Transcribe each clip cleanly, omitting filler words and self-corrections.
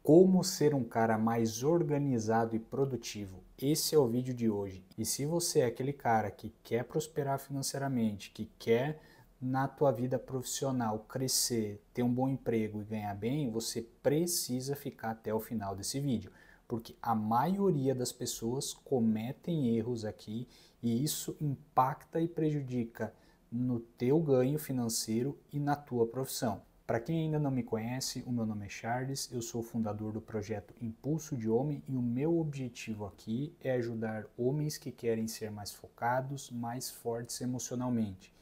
Como ser um cara mais organizado e produtivo? Esse é o vídeo de hoje. E se você é aquele cara que quer prosperar financeiramente, que quer na tua vida profissional crescer, ter um bom emprego e ganhar bem, você precisa ficar até o final desse vídeo, porque a maioria das pessoas cometem erros aqui e isso impacta e prejudica no teu ganho financeiro e na tua profissão. Para quem ainda não me conhece, o meu nome é Charles, eu sou o fundador do projeto Impulso de Homem e o meu objetivo aqui é ajudar homens que querem ser mais focados, mais fortes emocionalmente.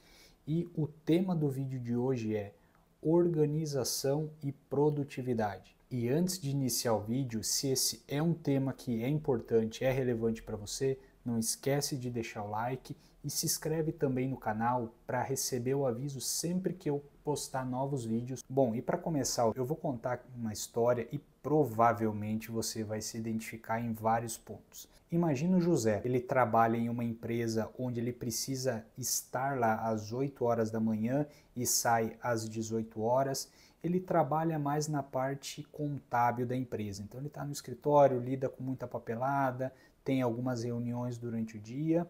E o tema do vídeo de hoje é organização e produtividade. E antes de iniciar o vídeo, se esse é um tema que é importante, é relevante para você, não esquece de deixar o like e se inscreve também no canal para receber o aviso sempre que eu postar novos vídeos. Bom, e para começar, eu vou contar uma história e provavelmente você vai se identificar em vários pontos. Imagina o José, ele trabalha em uma empresa onde ele precisa estar lá às 8 horas da manhã e sai às 18 horas. Ele trabalha mais na parte contábil da empresa, então ele está no escritório, lida com muita papelada, tem algumas reuniões durante o dia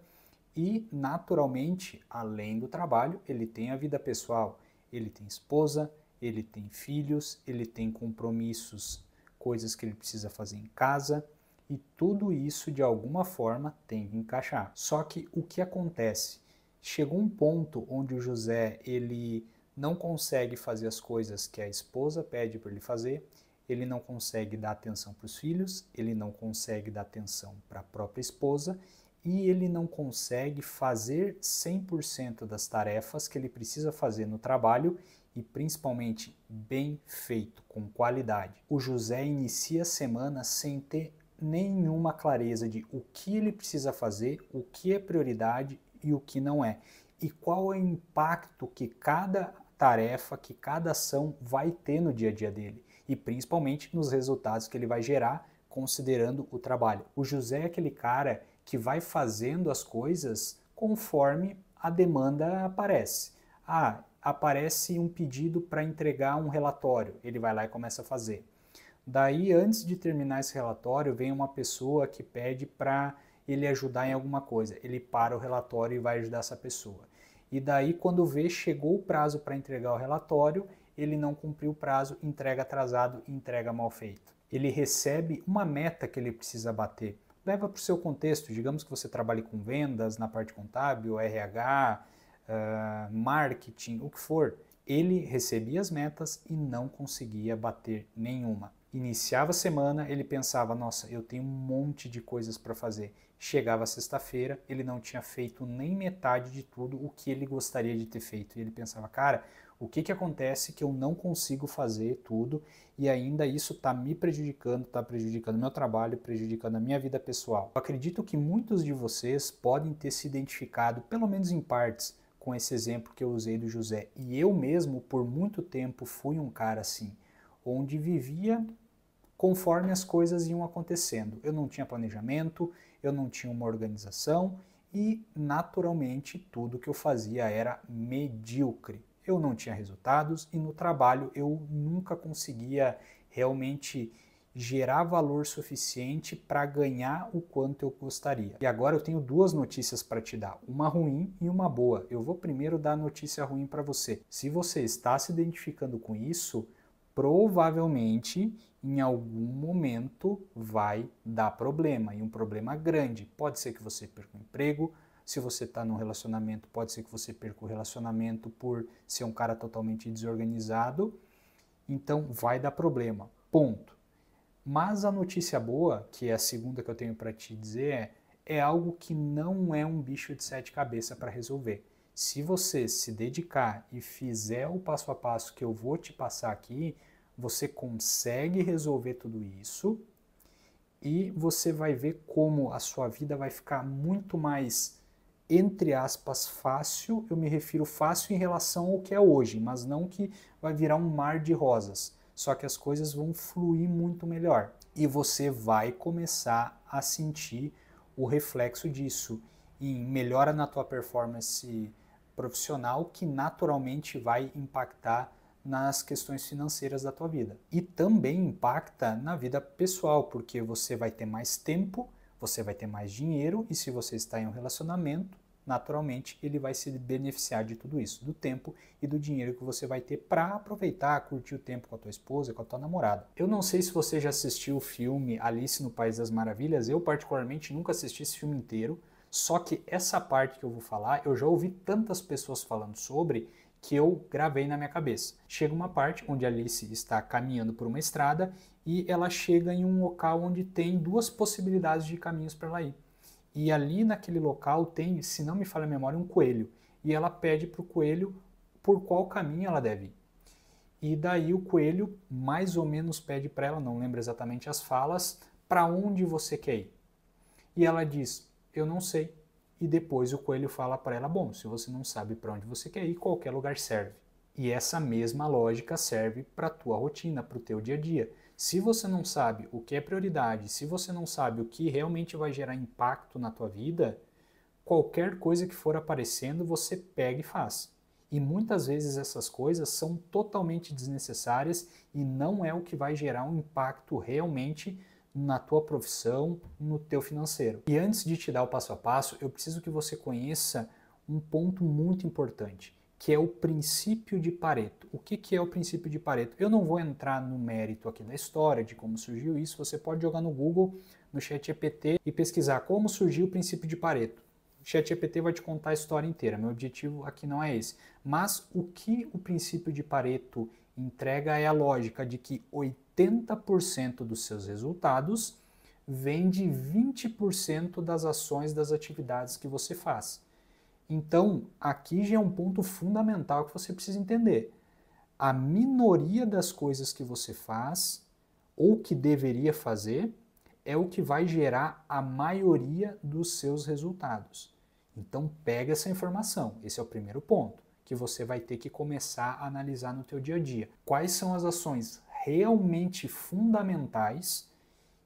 e, naturalmente, além do trabalho, ele tem a vida pessoal. Ele tem esposa, ele tem filhos, ele tem compromissos, coisas que ele precisa fazer em casa e tudo isso de alguma forma tem que encaixar. Só que o que acontece? Chegou um ponto onde o José ele não consegue fazer as coisas que a esposa pede para ele fazer, ele não consegue dar atenção para os filhos, ele não consegue dar atenção para a própria esposa e ele não consegue fazer 100% das tarefas que ele precisa fazer no trabalho e principalmente bem feito, com qualidade. O José inicia a semana sem ter nenhuma clareza de o que ele precisa fazer, o que é prioridade e o que não é. E qual é o impacto que cada tarefa, que cada ação vai ter no dia a dia dele. E principalmente nos resultados que ele vai gerar considerando o trabalho. O José é aquele cara que vai fazendo as coisas conforme a demanda aparece. Aparece um pedido para entregar um relatório, ele vai lá e começa a fazer. Daí, antes de terminar esse relatório, vem uma pessoa que pede para ele ajudar em alguma coisa. Ele para o relatório e vai ajudar essa pessoa. E daí, quando vê, chegou o prazo para entregar o relatório, ele não cumpriu o prazo, entrega atrasado e entrega mal feito. Ele recebe uma meta que ele precisa bater. Leva para o seu contexto, digamos que você trabalhe com vendas, na parte contábil, RH, marketing, o que for. Ele recebia as metas e não conseguia bater nenhuma. Iniciava a semana, ele pensava, nossa, eu tenho um monte de coisas para fazer. Chegava sexta-feira, ele não tinha feito nem metade de tudo o que ele gostaria de ter feito. E ele pensava, cara, o que acontece que eu não consigo fazer tudo e ainda isso está me prejudicando, está prejudicando meu trabalho, prejudicando a minha vida pessoal. Eu acredito que muitos de vocês podem ter se identificado, pelo menos em partes, com esse exemplo que eu usei do José. E eu mesmo, por muito tempo, fui um cara assim, onde vivia conforme as coisas iam acontecendo. Eu não tinha planejamento, eu não tinha uma organização e, naturalmente, tudo que eu fazia era medíocre. Eu não tinha resultados e no trabalho eu nunca conseguia realmente gerar valor suficiente para ganhar o quanto eu gostaria. E agora eu tenho duas notícias para te dar, uma ruim e uma boa. Eu vou primeiro dar a notícia ruim para você. Se você está se identificando com isso, provavelmente em algum momento vai dar problema, e um problema grande. Pode ser que você perca o emprego, se você está num relacionamento, pode ser que você perca o relacionamento por ser um cara totalmente desorganizado, então vai dar problema, ponto. Mas a notícia boa, que é a segunda que eu tenho para te dizer, é algo que não é um bicho de sete cabeças para resolver. Se você se dedicar e fizer o passo a passo que eu vou te passar aqui, você consegue resolver tudo isso e você vai ver como a sua vida vai ficar muito mais, entre aspas, fácil. Eu me refiro fácil em relação ao que é hoje, mas não que vai virar um mar de rosas. Só que as coisas vão fluir muito melhor e você vai começar a sentir o reflexo disso em melhora na tua performance profissional, que naturalmente vai impactar nas questões financeiras da tua vida. E também impacta na vida pessoal, porque você vai ter mais tempo, você vai ter mais dinheiro, e se você está em um relacionamento, naturalmente ele vai se beneficiar de tudo isso, do tempo e do dinheiro que você vai ter para aproveitar, curtir o tempo com a tua esposa, com a tua namorada. Eu não sei se você já assistiu o filme Alice no País das Maravilhas, eu particularmente nunca assisti esse filme inteiro, só que essa parte que eu vou falar, eu já ouvi tantas pessoas falando sobre que eu gravei na minha cabeça. Chega uma parte onde Alice está caminhando por uma estrada e ela chega em um local onde tem duas possibilidades de caminhos para ela ir. E ali naquele local tem, se não me falha a memória, um coelho. E ela pede para o coelho por qual caminho ela deve ir. E daí o coelho mais ou menos pede para ela, não lembro exatamente as falas, para onde você quer ir. E ela diz, eu não sei. E depois o coelho fala para ela, bom, se você não sabe para onde você quer ir, qualquer lugar serve. E essa mesma lógica serve para a tua rotina, para o teu dia a dia. Se você não sabe o que é prioridade, se você não sabe o que realmente vai gerar impacto na tua vida, qualquer coisa que for aparecendo, você pega e faz. E muitas vezes essas coisas são totalmente desnecessárias e não é o que vai gerar um impacto realmente na tua profissão, no teu financeiro. E antes de te dar o passo a passo, eu preciso que você conheça um ponto muito importante, que é o princípio de Pareto. O que é o princípio de Pareto? Eu não vou entrar no mérito aqui da história, de como surgiu isso, você pode jogar no Google, no ChatGPT e pesquisar como surgiu o princípio de Pareto. O ChatGPT vai te contar a história inteira, meu objetivo aqui não é esse. Mas o que o princípio de Pareto entrega é a lógica de que 80% dos seus resultados vem de 20% das ações, das atividades que você faz. Então, aqui já é um ponto fundamental que você precisa entender. A minoria das coisas que você faz, ou que deveria fazer, é o que vai gerar a maioria dos seus resultados. Então, pega essa informação. Esse é o primeiro ponto, que você vai ter que começar a analisar no teu dia a dia. Quais são as ações realmente fundamentais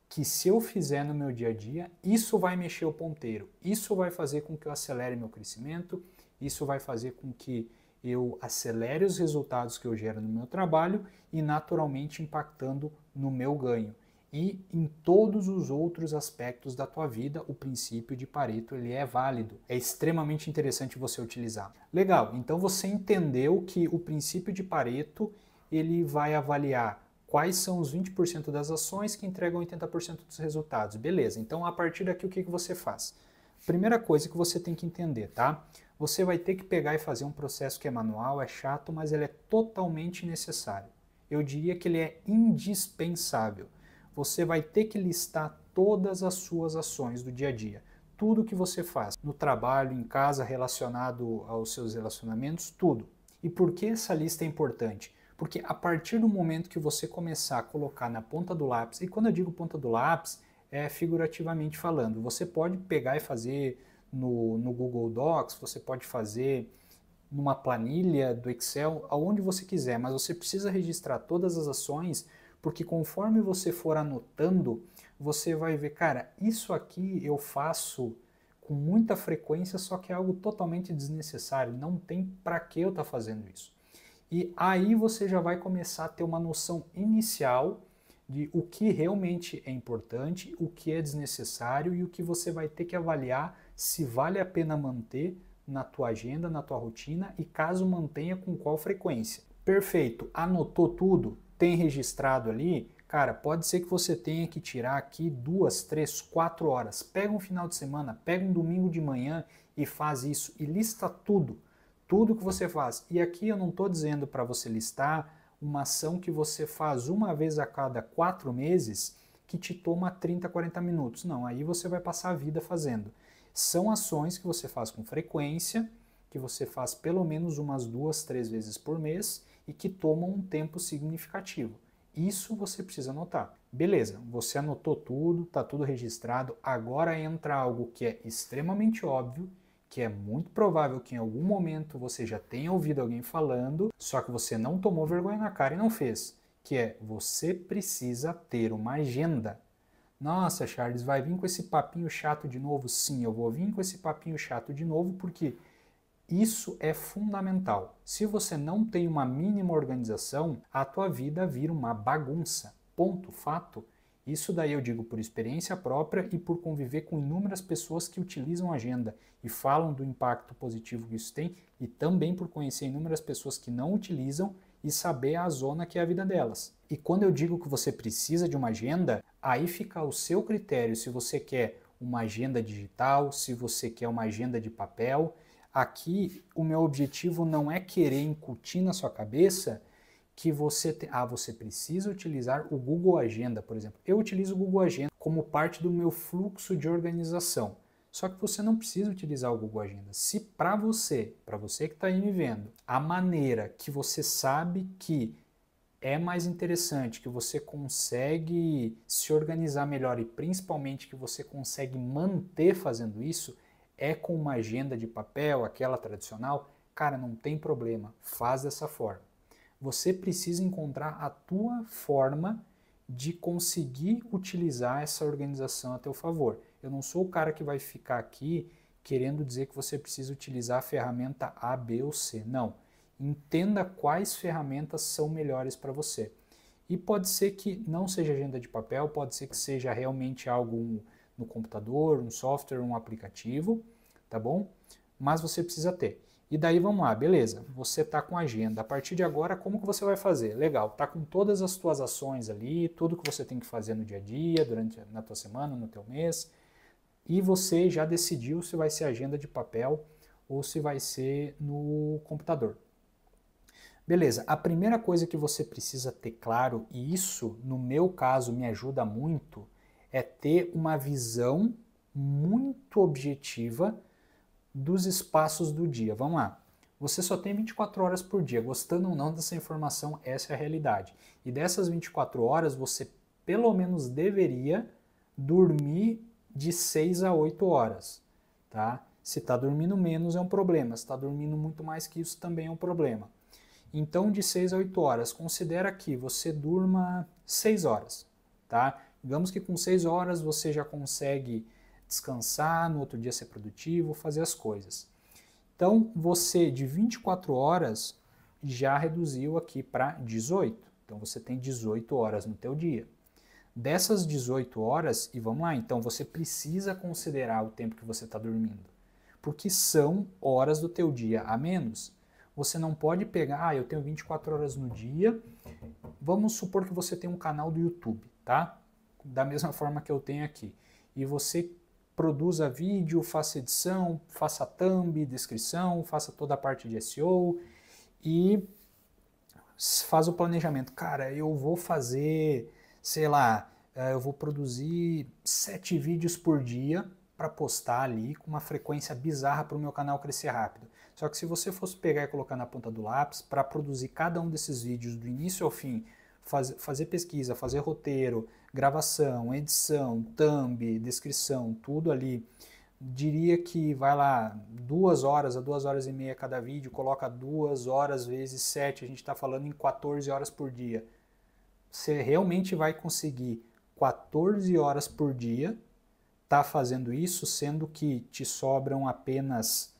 que se eu fizer no meu dia a dia, isso vai mexer o ponteiro, isso vai fazer com que eu acelere meu crescimento, isso vai fazer com que eu acelere os resultados que eu gero no meu trabalho e naturalmente impactando no meu ganho. E em todos os outros aspectos da tua vida, o princípio de Pareto ele é válido. É extremamente interessante você utilizar. Legal, então você entendeu que o princípio de Pareto ele vai avaliar quais são os 20% das ações que entregam 80% dos resultados. Beleza, então a partir daqui o que você faz? Primeira coisa que você tem que entender, tá? Você vai ter que pegar e fazer um processo que é manual, é chato, mas ele é totalmente necessário. Eu diria que ele é indispensável. Você vai ter que listar todas as suas ações do dia a dia. Tudo que você faz, no trabalho, em casa, relacionado aos seus relacionamentos, tudo. E por que essa lista é importante? Porque a partir do momento que você começar a colocar na ponta do lápis, e quando eu digo ponta do lápis, é figurativamente falando, você pode pegar e fazer no Google Docs, você pode fazer numa planilha do Excel, aonde você quiser, mas você precisa registrar todas as ações, porque conforme você for anotando, você vai ver, cara, isso aqui eu faço com muita frequência, só que é algo totalmente desnecessário, não tem para que eu estar fazendo isso. E aí você já vai começar a ter uma noção inicial de o que realmente é importante, o que é desnecessário e o que você vai ter que avaliar se vale a pena manter na tua agenda, na tua rotina e caso mantenha, com qual frequência. Perfeito, anotou tudo? Tem registrado ali? Cara, pode ser que você tenha que tirar aqui 2, 3, 4 horas. Pega um final de semana, pega um domingo de manhã e faz isso e lista tudo. Tudo que você faz. E aqui eu não estou dizendo para você listar uma ação que você faz uma vez a cada 4 meses que te toma 30, 40 minutos. Não, aí você vai passar a vida fazendo. São ações que você faz com frequência, que você faz pelo menos umas 2, 3 vezes por mês e que tomam um tempo significativo. Isso você precisa anotar. Beleza, você anotou tudo, está tudo registrado, agora entra algo que é extremamente óbvio, que é muito provável que em algum momento você já tenha ouvido alguém falando, só que você não tomou vergonha na cara e não fez, que é você precisa ter uma agenda. Nossa, Charles, vai vir com esse papinho chato de novo? Sim, eu vou vir com esse papinho chato de novo porque Isso é fundamental. Se você não tem uma mínima organização, a tua vida vira uma bagunça. Ponto, fato. Isso daí eu digo por experiência própria e por conviver com inúmeras pessoas que utilizam a agenda e falam do impacto positivo que isso tem, e também por conhecer inúmeras pessoas que não utilizam e saber a zona que é a vida delas. E quando eu digo que você precisa de uma agenda, aí fica o seu critério se você quer uma agenda digital, se você quer uma agenda de papel. Aqui o meu objetivo não é querer incutir na sua cabeça que você precisa utilizar o Google Agenda, por exemplo. Eu utilizo o Google Agenda como parte do meu fluxo de organização. Só que você não precisa utilizar o Google Agenda. Se para você que está aí me vendo, a maneira que você sabe que é mais interessante, que você consegue se organizar melhor e principalmente que você consegue manter fazendo isso, é com uma agenda de papel, aquela tradicional, cara, não tem problema, faz dessa forma. Você precisa encontrar a tua forma de conseguir utilizar essa organização a teu favor. Eu não sou o cara que vai ficar aqui querendo dizer que você precisa utilizar a ferramenta A, B ou C. Não. Entenda quais ferramentas são melhores para você. E pode ser que não seja agenda de papel, pode ser que seja realmente algo no computador, um software, um aplicativo, tá bom? Mas você precisa ter. E daí vamos lá, beleza, você está com a agenda, a partir de agora como que você vai fazer? Legal, está com todas as tuas ações ali, tudo que você tem que fazer no dia a dia, na tua semana, no teu mês, e você já decidiu se vai ser agenda de papel ou se vai ser no computador. Beleza, a primeira coisa que você precisa ter claro, e isso no meu caso me ajuda muito, é ter uma visão muito objetiva dos espaços do dia. Vamos lá. Você só tem 24 horas por dia. Gostando ou não dessa informação, essa é a realidade. E dessas 24 horas, você pelo menos deveria dormir de 6 a 8 horas. Tá? Se está dormindo menos é um problema. Se está dormindo muito mais que isso também é um problema. Então, de 6 a 8 horas, considera que você durma 6 horas. Tá? Digamos que com 6 horas você já consegue descansar, no outro dia ser produtivo, fazer as coisas. Então, você de 24 horas já reduziu aqui para 18. Então, você tem 18 horas no teu dia. Dessas 18 horas, e vamos lá, então você precisa considerar o tempo que você está dormindo. Porque são horas do teu dia a menos. Você não pode pegar, eu tenho 24 horas no dia, vamos supor que você tem um canal do YouTube, tá? Da mesma forma que eu tenho aqui. E você produza vídeo, faça edição, faça thumb, descrição, faça toda a parte de SEO e faz o planejamento. Cara, eu vou fazer, sei lá, eu vou produzir 7 vídeos por dia para postar ali com uma frequência bizarra para o meu canal crescer rápido. Só que se você fosse pegar e colocar na ponta do lápis para produzir cada um desses vídeos do início ao fim, fazer pesquisa, fazer roteiro, gravação, edição, thumb, descrição, tudo ali, diria que vai lá 2 horas a 2 horas e meia cada vídeo, coloca 2 horas vezes 7, a gente está falando em 14 horas por dia. Você realmente vai conseguir 14 horas por dia tá fazendo isso, sendo que te sobram apenas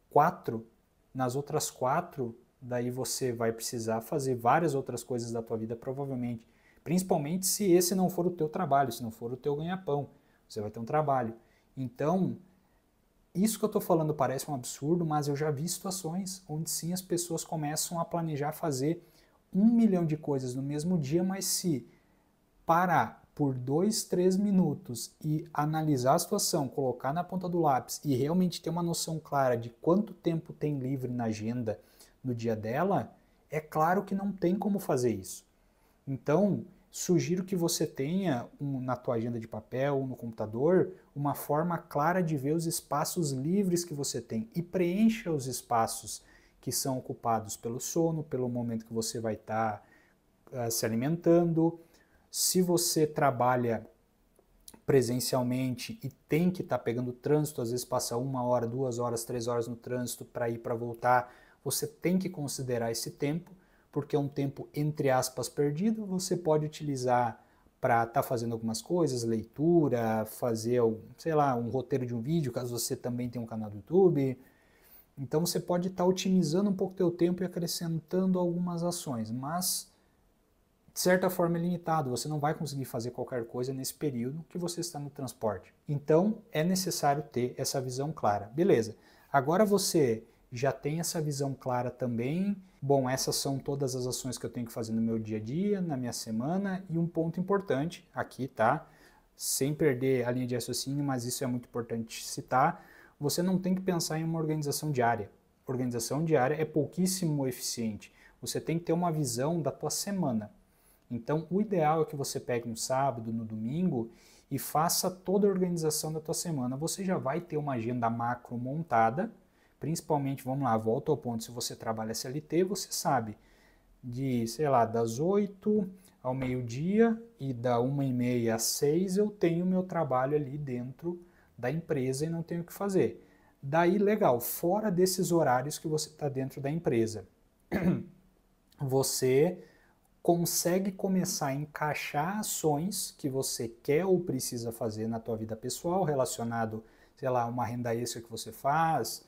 4, nas outras 4, daí você vai precisar fazer várias outras coisas da tua vida, provavelmente. Principalmente se esse não for o teu trabalho, se não for o teu ganha-pão. Você vai ter um trabalho. Então, isso que eu estou falando parece um absurdo, mas eu já vi situações onde sim as pessoas começam a planejar fazer 1 milhão de coisas no mesmo dia, mas se parar por 2, 3 minutos e analisar a situação, colocar na ponta do lápis e realmente ter uma noção clara de quanto tempo tem livre na agenda no dia dela, é claro que não tem como fazer isso. Então, sugiro que você tenha na tua agenda de papel ou no computador uma forma clara de ver os espaços livres que você tem e preencha os espaços que são ocupados pelo sono, pelo momento que você vai estar se alimentando. Se você trabalha presencialmente e tem que estar pegando trânsito, às vezes passa 1 hora, 2 horas, 3 horas no trânsito para ir para voltar, você tem que considerar esse tempo, porque é um tempo, entre aspas, perdido, você pode utilizar para estar fazendo algumas coisas, leitura, fazer, sei lá, um roteiro de um vídeo, caso você também tenha um canal do YouTube, Então você pode estar otimizando um pouco o teu tempo e acrescentando algumas ações, mas de certa forma é limitado, você não vai conseguir fazer qualquer coisa nesse período que você está no transporte. Então é necessário ter essa visão clara. Beleza, agora você já tem essa visão clara também. Bom, essas são todas as ações que eu tenho que fazer no meu dia a dia, na minha semana, e um ponto importante aqui, tá? Sem perder a linha de raciocínio, mas isso é muito importante citar, você não tem que pensar em uma organização diária. Organização diária é pouquíssimo eficiente. Você tem que ter uma visão da tua semana. Então, o ideal é que você pegue no sábado, no domingo e faça toda a organização da tua semana. Você já vai ter uma agenda macro montada, principalmente, vamos lá, volta ao ponto, se você trabalha CLT, você sabe de, sei lá, das 8 ao meio-dia e da 1h30 às 6 eu tenho meu trabalho ali dentro da empresa e não tenho o que fazer. Daí, legal, fora desses horários que você está dentro da empresa, você consegue começar a encaixar ações que você quer ou precisa fazer na tua vida pessoal, relacionado, sei lá, uma renda extra que você faz.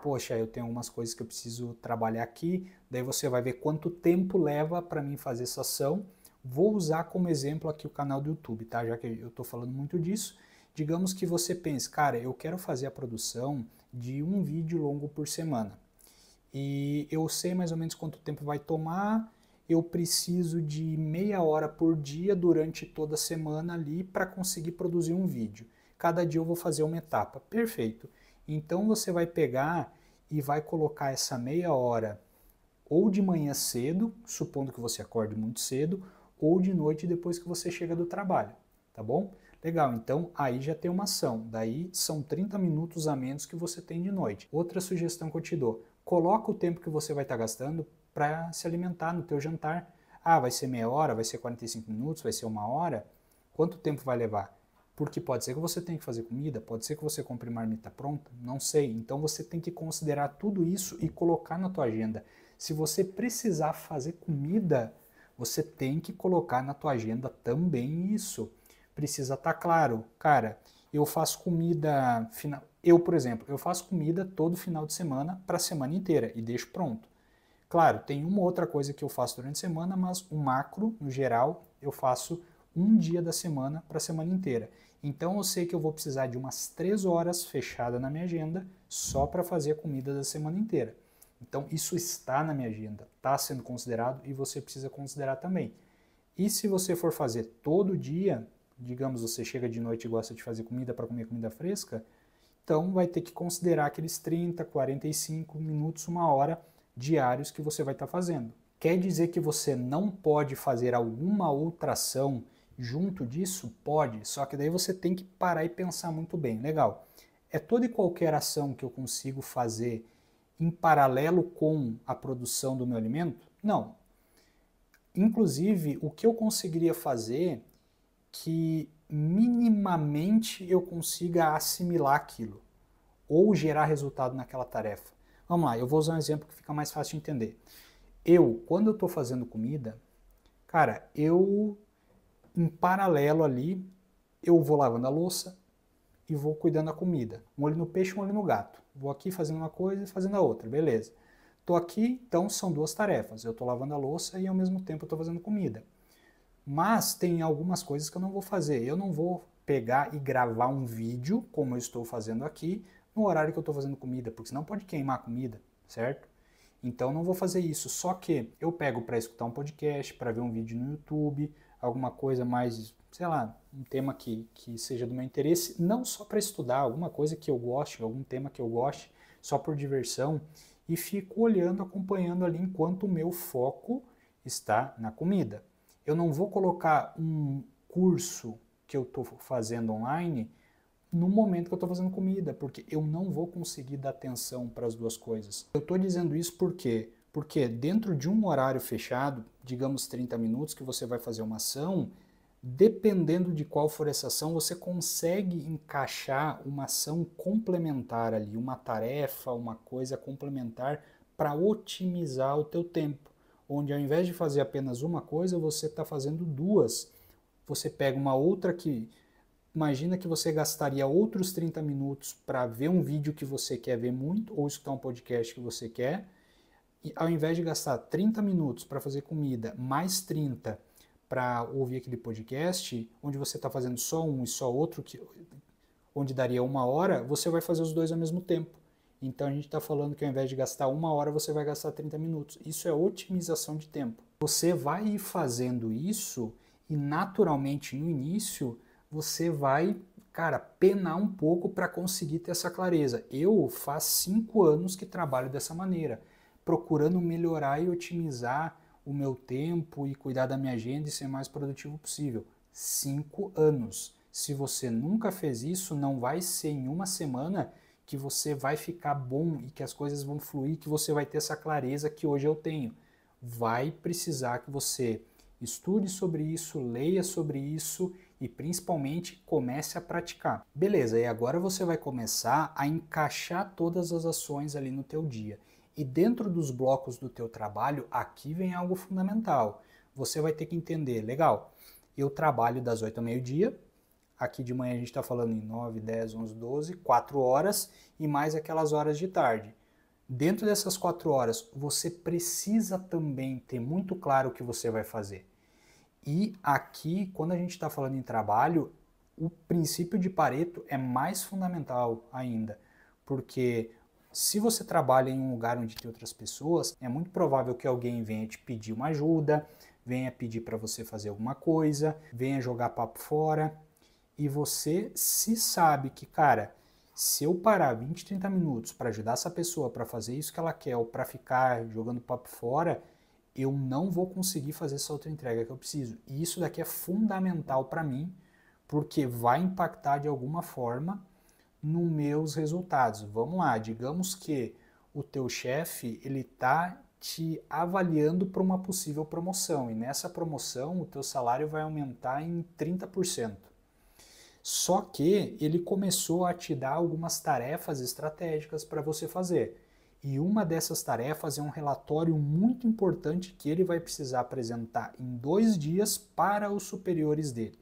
Poxa, eu tenho algumas coisas que eu preciso trabalhar aqui, daí você vai ver quanto tempo leva para mim fazer essa ação. Vou usar como exemplo aqui o canal do YouTube, tá? Já que eu estou falando muito disso. Digamos que você pense, cara, eu quero fazer a produção de um vídeo longo por semana. E eu sei mais ou menos quanto tempo vai tomar, eu preciso de meia hora por dia durante toda a semana ali para conseguir produzir um vídeo. Cada dia eu vou fazer uma etapa. Perfeito. Então você vai pegar e vai colocar essa meia hora ou de manhã cedo, supondo que você acorde muito cedo, ou de noite depois que você chega do trabalho, tá bom? Legal, então aí já tem uma ação, daí são 30 minutos a menos que você tem de noite. Outra sugestão que eu te dou, coloca o tempo que você vai estar gastando para se alimentar no teu jantar. Ah, vai ser meia hora, vai ser 45 minutos, vai ser uma hora? Quanto tempo vai levar? Porque pode ser que você tenha que fazer comida, pode ser que você compre marmita pronta, não sei. Então você tem que considerar tudo isso e colocar na tua agenda. Se você precisar fazer comida, você tem que colocar na tua agenda também isso. Precisa estar claro. Cara, eu faço comida... Eu, por exemplo, eu faço comida todo final de semana para a semana inteira e deixo pronto. Claro, tem uma outra coisa que eu faço durante a semana, mas o macro, no geral, eu faço um dia da semana para a semana inteira. Então eu sei que eu vou precisar de umas 3 horas fechada na minha agenda só para fazer a comida da semana inteira. Então isso está na minha agenda, está sendo considerado e você precisa considerar também. E se você for fazer todo dia, digamos você chega de noite e gosta de fazer comida para comer comida fresca, então vai ter que considerar aqueles 30, 45 minutos, uma hora diários que você vai estar fazendo. Quer dizer que você não pode fazer alguma outra ação junto disso? Pode, só que daí você tem que parar e pensar muito bem. Legal, é toda e qualquer ação que eu consigo fazer em paralelo com a produção do meu alimento? Não. Inclusive, o que eu conseguiria fazer que minimamente eu consiga assimilar aquilo ou gerar resultado naquela tarefa. Vamos lá, eu vou usar um exemplo que fica mais fácil de entender. Quando eu estou fazendo comida, cara, em paralelo ali, eu vou lavando a louça e vou cuidando da comida. Um olho no peixe, um olho no gato. Vou aqui fazendo uma coisa e fazendo a outra, beleza. Estou aqui, então são duas tarefas. Eu estou lavando a louça e ao mesmo tempo eu estou fazendo comida. Mas tem algumas coisas que eu não vou fazer. Eu não vou pegar e gravar um vídeo, como eu estou fazendo aqui, no horário que eu estou fazendo comida, porque senão pode queimar a comida, certo? Então não vou fazer isso, só que eu pego para escutar um podcast, para ver um vídeo no YouTube, alguma coisa mais, sei lá, um tema que seja do meu interesse, não só para estudar, alguma coisa que eu goste, algum tema que eu goste, só por diversão, e fico olhando, acompanhando ali enquanto o meu foco está na comida. Eu não vou colocar um curso que eu estou fazendo online no momento que eu estou fazendo comida, porque eu não vou conseguir dar atenção para as duas coisas. Eu estou dizendo isso porque dentro de um horário fechado, digamos 30 minutos, que você vai fazer uma ação, dependendo de qual for essa ação, você consegue encaixar uma ação complementar ali, uma tarefa, uma coisa complementar para otimizar o teu tempo. Onde ao invés de fazer apenas uma coisa, você está fazendo duas. Você pega uma outra que Imagina que você gastaria outros 30 minutos para ver um vídeo que você quer ver muito ou escutar um podcast que você quer, e ao invés de gastar 30 minutos para fazer comida, mais 30 para ouvir aquele podcast, onde você está fazendo só um e só outro, onde daria 1 hora, você vai fazer os dois ao mesmo tempo. Então a gente está falando que ao invés de gastar 1 hora, você vai gastar 30 minutos. Isso é otimização de tempo. Você vai ir fazendo isso e naturalmente no início você vai, cara, penar um pouco para conseguir ter essa clareza. Eu faz 5 anos que trabalho dessa maneira, procurando melhorar e otimizar o meu tempo e cuidar da minha agenda e ser mais produtivo possível. 5 anos. Se você nunca fez isso, não vai ser em uma semana que você vai ficar bom e que as coisas vão fluir, que você vai ter essa clareza que hoje eu tenho. Vai precisar que você estude sobre isso, leia sobre isso e principalmente comece a praticar. Beleza, e agora você vai começar a encaixar todas as ações ali no teu dia. E dentro dos blocos do teu trabalho, aqui vem algo fundamental. Você vai ter que entender, legal, eu trabalho das 8 ao meio-dia, aqui de manhã a gente está falando em 9, 10, 11, 12, 4 horas e mais aquelas horas de tarde. Dentro dessas 4 horas, você precisa também ter muito claro o que você vai fazer. E aqui, quando a gente está falando em trabalho, o princípio de Pareto é mais fundamental ainda, porque se você trabalha em um lugar onde tem outras pessoas, é muito provável que alguém venha te pedir uma ajuda, venha pedir para você fazer alguma coisa, venha jogar papo fora, e você se sabe que, cara, se eu parar 20, 30 minutos para ajudar essa pessoa para fazer isso que ela quer ou para ficar jogando papo fora, eu não vou conseguir fazer essa outra entrega que eu preciso. E isso daqui é fundamental para mim, porque vai impactar de alguma forma nos meus resultados. Vamos lá, digamos que o teu chefe, ele tá te avaliando para uma possível promoção, e nessa promoção o teu salário vai aumentar em 30%. Só que ele começou a te dar algumas tarefas estratégicas para você fazer. E uma dessas tarefas é um relatório muito importante que ele vai precisar apresentar em 2 dias para os superiores dele.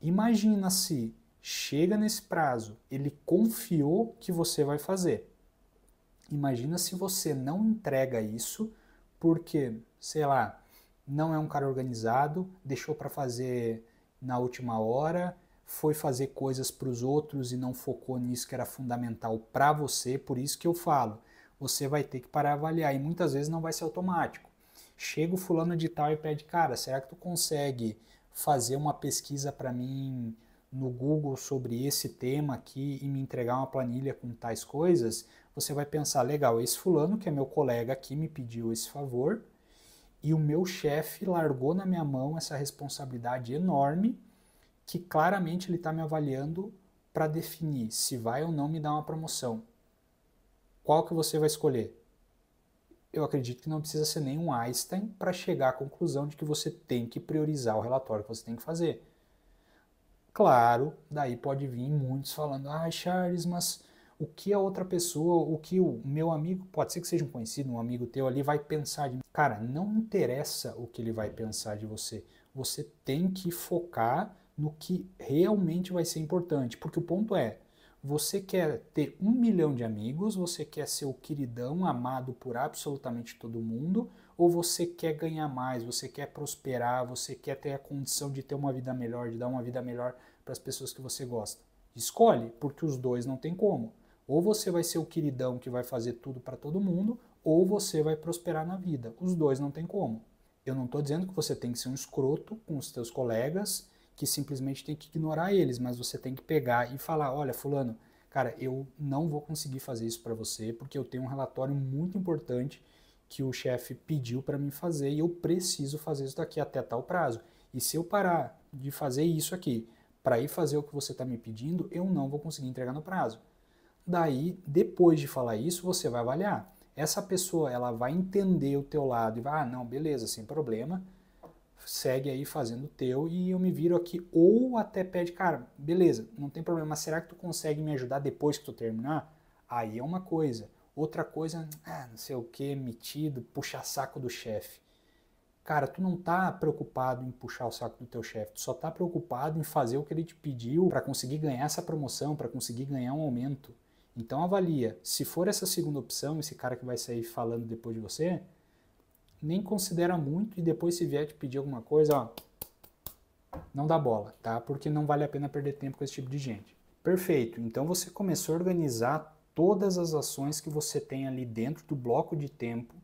Imagina se chega nesse prazo, ele confiou que você vai fazer. Imagina se você não entrega isso porque, sei lá, não é um cara organizado, deixou para fazer na última hora, foi fazer coisas para os outros e não focou nisso que era fundamental para você. Por isso que eu falo, você vai ter que parar a avaliar e muitas vezes não vai ser automático. Chega o fulano de tal e pede, cara, será que tu consegue fazer uma pesquisa para mim no Google sobre esse tema aqui e me entregar uma planilha com tais coisas? Você vai pensar, legal, esse fulano que é meu colega aqui me pediu esse favor e o meu chefe largou na minha mão essa responsabilidade enorme que claramente ele está me avaliando para definir se vai ou não me dar uma promoção. Qual que você vai escolher? Eu acredito que não precisa ser nenhum Einstein para chegar à conclusão de que você tem que priorizar o relatório que você tem que fazer. Claro, daí pode vir muitos falando, Charles, mas o que a outra pessoa, o que o meu amigo, pode ser que seja um conhecido, um amigo teu ali, vai pensar de mim. Cara, não interessa o que ele vai pensar de você. Você tem que focar no que realmente vai ser importante, porque o ponto é, você quer ter 1 milhão de amigos, você quer ser o queridão, amado por absolutamente todo mundo, ou você quer ganhar mais, você quer prosperar, você quer ter a condição de ter uma vida melhor, de dar uma vida melhor para as pessoas que você gosta? Escolhe, porque os dois não tem como. Ou você vai ser o queridão que vai fazer tudo para todo mundo, ou você vai prosperar na vida. Os dois não tem como. Eu não estou dizendo que você tem que ser um escroto com os teus colegas, que simplesmente tem que ignorar eles, mas você tem que pegar e falar, olha, fulano, cara, eu não vou conseguir fazer isso para você, porque eu tenho um relatório muito importante que o chefe pediu para mim fazer e eu preciso fazer isso daqui até tal prazo. E se eu parar de fazer isso aqui para ir fazer o que você está me pedindo, eu não vou conseguir entregar no prazo. Daí, depois de falar isso, você vai avaliar. Essa pessoa, ela vai entender o teu lado e vai, não, beleza, sem problema, segue aí fazendo o teu e eu me viro aqui. Ou até pede, cara, beleza, não tem problema, mas será que tu consegue me ajudar depois que tu terminar? Aí é uma coisa. Outra coisa, não sei o que, metido, puxa saco do chefe. cara, tu não tá preocupado em puxar o saco do teu chefe, tu só tá preocupado em fazer o que ele te pediu para conseguir ganhar essa promoção, para conseguir ganhar um aumento. Então avalia, se for essa segunda opção, esse cara que vai sair falando depois de você, nem considera muito e depois se vier te pedir alguma coisa, ó, não dá bola, tá? Porque não vale a pena perder tempo com esse tipo de gente. Perfeito, então você começou a organizar todas as ações que você tem ali dentro do bloco de tempo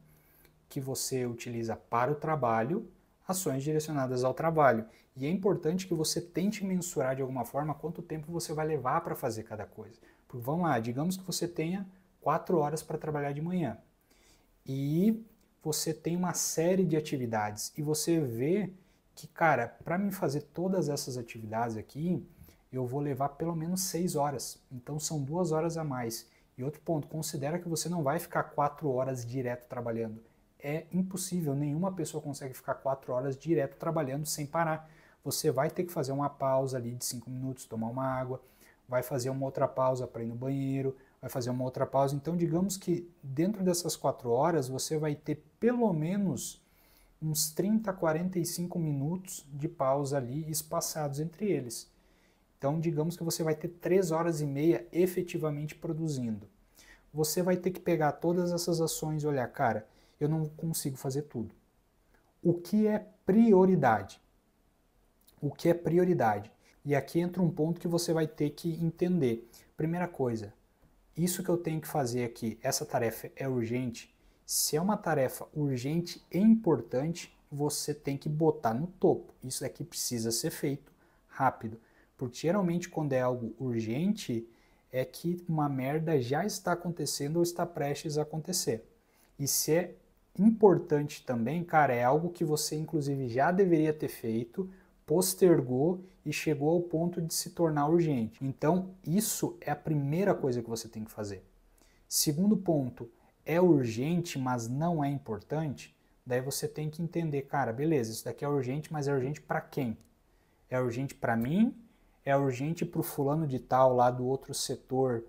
que você utiliza para o trabalho, ações direcionadas ao trabalho. E é importante que você tente mensurar de alguma forma quanto tempo você vai levar para fazer cada coisa. Porque vamos lá, digamos que você tenha 4 horas para trabalhar de manhã e você tem uma série de atividades e você vê que, cara, para mim fazer todas essas atividades aqui, eu vou levar pelo menos 6 horas. Então são 2 horas a mais. E outro ponto, considera que você não vai ficar 4 horas direto trabalhando. É impossível, nenhuma pessoa consegue ficar 4 horas direto trabalhando sem parar. Você vai ter que fazer uma pausa ali de 5 minutos, tomar uma água, vai fazer uma outra pausa para ir no banheiro, vai fazer uma outra pausa. Então, digamos que dentro dessas 4 horas, você vai ter pelo menos uns 30, 45 minutos de pausa ali espaçados entre eles. Então, digamos que você vai ter 3 horas e meia efetivamente produzindo. Você vai ter que pegar todas essas ações e olhar, cara, eu não consigo fazer tudo. O que é prioridade? O que é prioridade? E aqui entra um ponto que você vai ter que entender. Primeira coisa, isso que eu tenho que fazer aqui, essa tarefa é urgente? Se é uma tarefa urgente e importante, você tem que botar no topo. Isso daqui precisa ser feito rápido. Porque geralmente quando é algo urgente, é que uma merda já está acontecendo ou está prestes a acontecer. E se é importante também, cara, é algo que você inclusive já deveria ter feito, postergou e chegou ao ponto de se tornar urgente. Então, isso é a primeira coisa que você tem que fazer. Segundo ponto, é urgente, mas não é importante? Daí você tem que entender, cara, beleza, isso daqui é urgente, mas é urgente para quem? É urgente para mim? É urgente para o fulano de tal lá do outro setor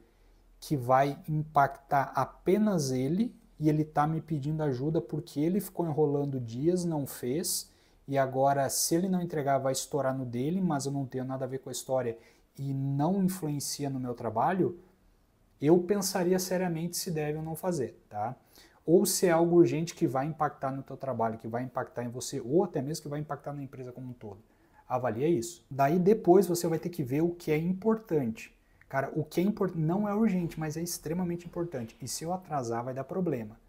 que vai impactar apenas ele e ele está me pedindo ajuda porque ele ficou enrolando dias, não fez, e agora se ele não entregar vai estourar no dele, mas eu não tenho nada a ver com a história e não influencia no meu trabalho, eu pensaria seriamente se deve ou não fazer, tá? Ou se é algo urgente que vai impactar no teu trabalho, que vai impactar em você, ou até mesmo que vai impactar na empresa como um todo. Avalia isso. Daí depois você vai ter que ver o que é importante. Cara, o que é importante não é urgente, mas é extremamente importante. E se eu atrasar, vai dar problema.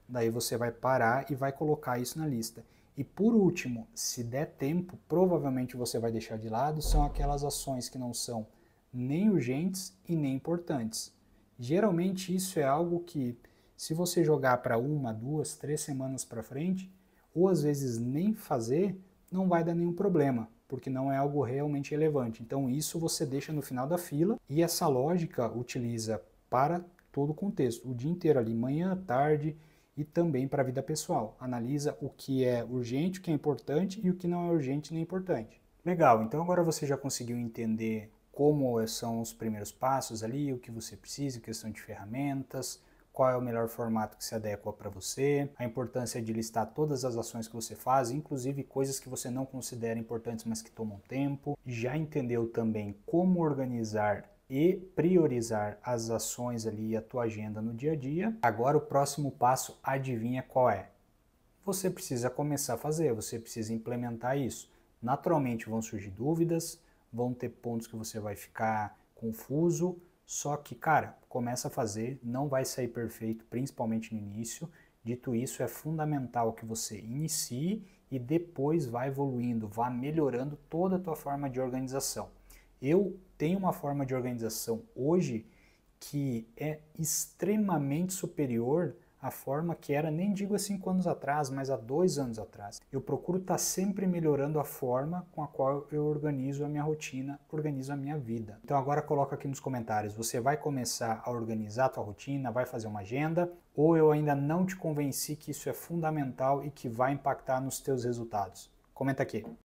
Daí você vai parar e vai colocar isso na lista. E por último, se der tempo, provavelmente você vai deixar de lado, são aquelas ações que não são nem urgentes e nem importantes. Geralmente isso é algo que, se você jogar para 1, 2, 3 semanas para frente, ou às vezes nem fazer, não vai dar nenhum problema, porque não é algo realmente relevante. Então isso você deixa no final da fila e essa lógica utiliza para todo o contexto, o dia inteiro ali, manhã, tarde e também para a vida pessoal. Analisa o que é urgente, o que é importante e o que não é urgente nem importante. Legal, então agora você já conseguiu entender como são os primeiros passos ali, o que você precisa, questão de ferramentas, qual é o melhor formato que se adequa para você, a importância de listar todas as ações que você faz, inclusive coisas que você não considera importantes, mas que tomam tempo. Já entendeu também como organizar e priorizar as ações ali e a tua agenda no dia a dia. Agora o próximo passo, adivinha qual é? Você precisa começar a fazer, você precisa implementar isso. Naturalmente vão surgir dúvidas, vão ter pontos que você vai ficar confuso, só que, cara, começa a fazer, não vai sair perfeito, principalmente no início. Dito isso, é fundamental que você inicie e depois vá evoluindo, vá melhorando toda a tua forma de organização. Eu tenho uma forma de organização hoje que é extremamente superior à forma que era, nem digo há 5 anos atrás, mas há 2 anos atrás. Eu procuro estar sempre melhorando a forma com a qual eu organizo a minha rotina, organizo a minha vida. Então agora coloca aqui nos comentários, você vai começar a organizar a tua rotina, vai fazer uma agenda, ou eu ainda não te convenci que isso é fundamental e que vai impactar nos teus resultados? Comenta aqui.